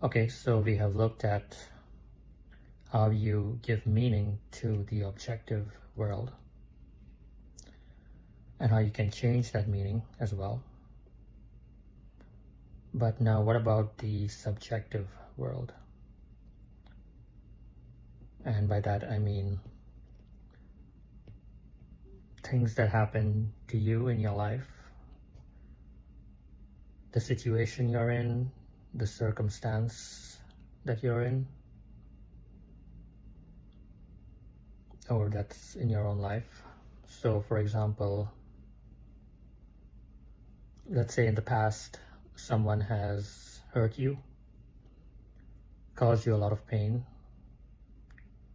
Okay, so we have looked at how you give meaning to the objective world and how you can change that meaning as well. But now what about the subjective world? And by that I mean things that happen to you in your life, the situation you're in, the circumstance that you're in, or that's in your own life. So for example, let's say in the past someone has hurt you, caused you a lot of pain,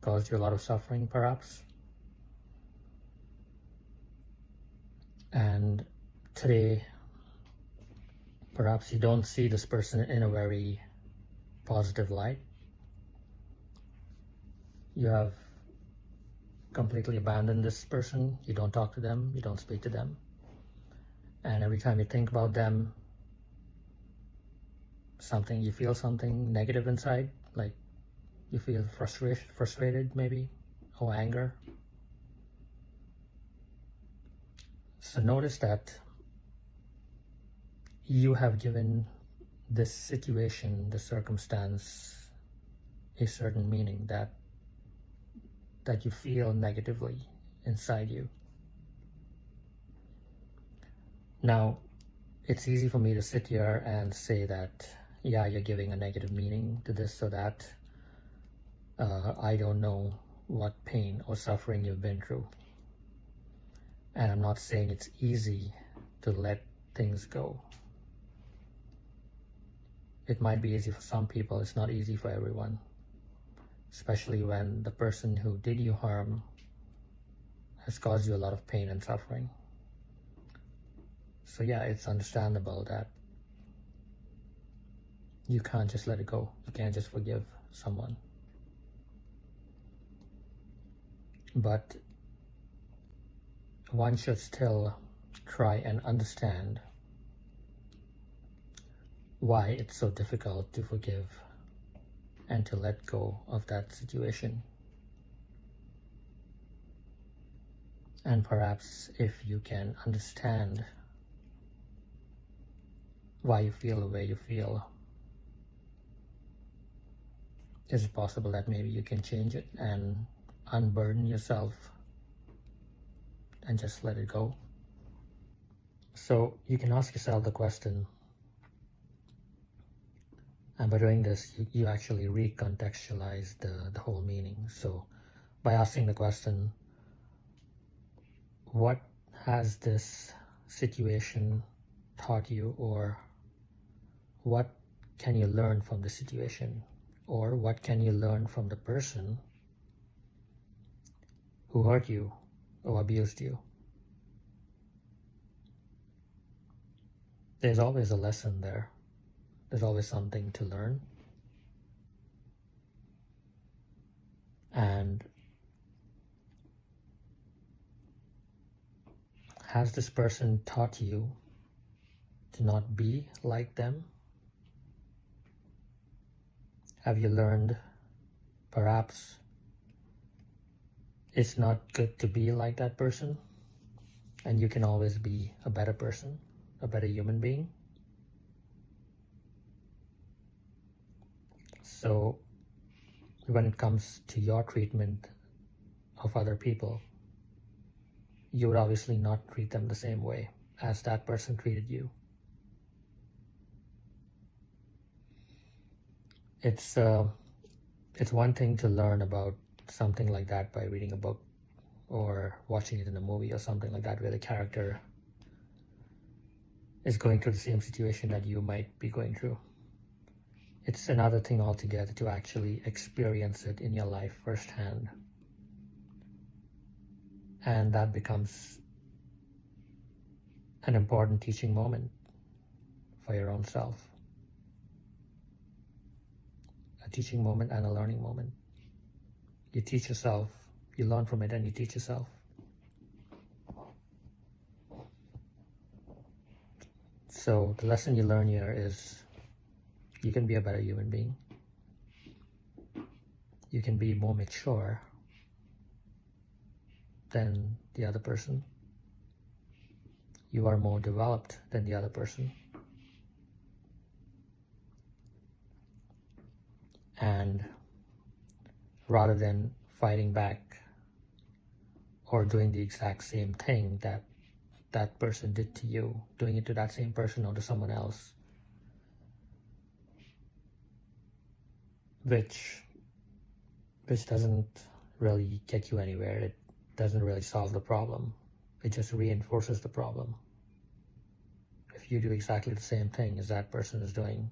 caused you a lot of suffering perhaps, and today perhaps you don't see this person in a very positive light. You have completely abandoned this person. You don't talk to them, you don't speak to them, and every time you think about them, you feel something negative inside, like you feel frustrated maybe, or anger. So notice that you have given this situation, the circumstance, a certain meaning that you feel negatively inside you. Now, it's easy for me to sit here and say that, yeah, you're giving a negative meaning to this or that. I don't know what pain or suffering you've been through. And I'm not saying it's easy to let things go. It might be easy for some people, it's not easy for everyone. Especially when the person who did you harm has caused you a lot of pain and suffering. So yeah, it's understandable that you can't just let it go. You can't just forgive someone. But one should still try and understand why it's so difficult to forgive and to let go of that situation. And perhaps if you can understand why you feel the way you feel, is it possible that maybe you can change it and unburden yourself and just let it go? So you can ask yourself the question, and by doing this, you actually recontextualize the whole meaning. So by asking the question, what has this situation taught you, or what can you learn from the situation, or what can you learn from the person who hurt you or abused you? There's always a lesson there. There's always something to learn. And has this person taught you to not be like them? Have you learned perhaps it's not good to be like that person, and you can always be a better person, a better human being? So when it comes to your treatment of other people, you would obviously not treat them the same way as that person treated you. It's one thing to learn about something like that by reading a book or watching it in a movie or something like that, where the character is going through the same situation that you might be going through. It's another thing altogether to actually experience it in your life firsthand. And that becomes an important teaching moment for your own self. A teaching moment and a learning moment. You teach yourself, you learn from it, and you teach yourself. So the lesson you learn here is You can be a better human being. You can be more mature than the other person. You are more developed than the other person. And rather than fighting back or doing the exact same thing that that person did to you, doing it to that same person or to someone else, which doesn't really get you anywhere. It doesn't really solve the problem. It just reinforces the problem. If you do exactly the same thing as that person is doing,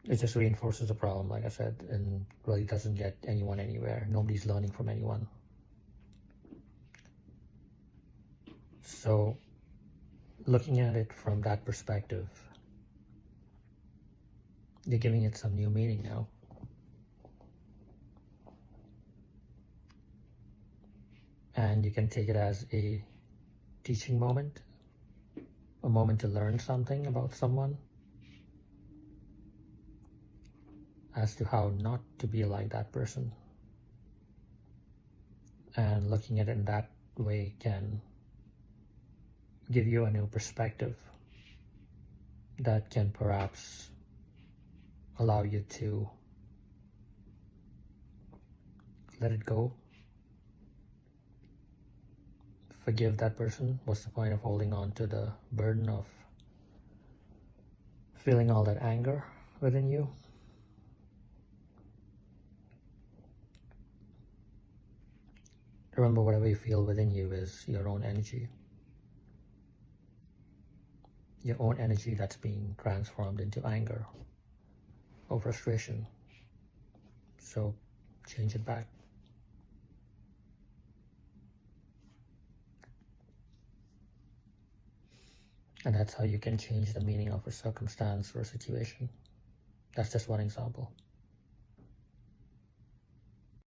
it just reinforces the problem, like I said, and really doesn't get anyone anywhere. Nobody's learning from anyone. So looking at it from that perspective, you're giving it some new meaning now. And you can take it as a teaching moment, a moment to learn something about someone, as to how not to be like that person. And looking at it in that way can give you a new perspective that can perhaps allow you to let it go, forgive that person. What's the point of holding on to the burden of feeling all that anger within you? Remember, whatever you feel within you is your own energy. Your own energy that's being transformed into anger or frustration. So change it back. And that's how you can change the meaning of a circumstance or a situation. That's just one example.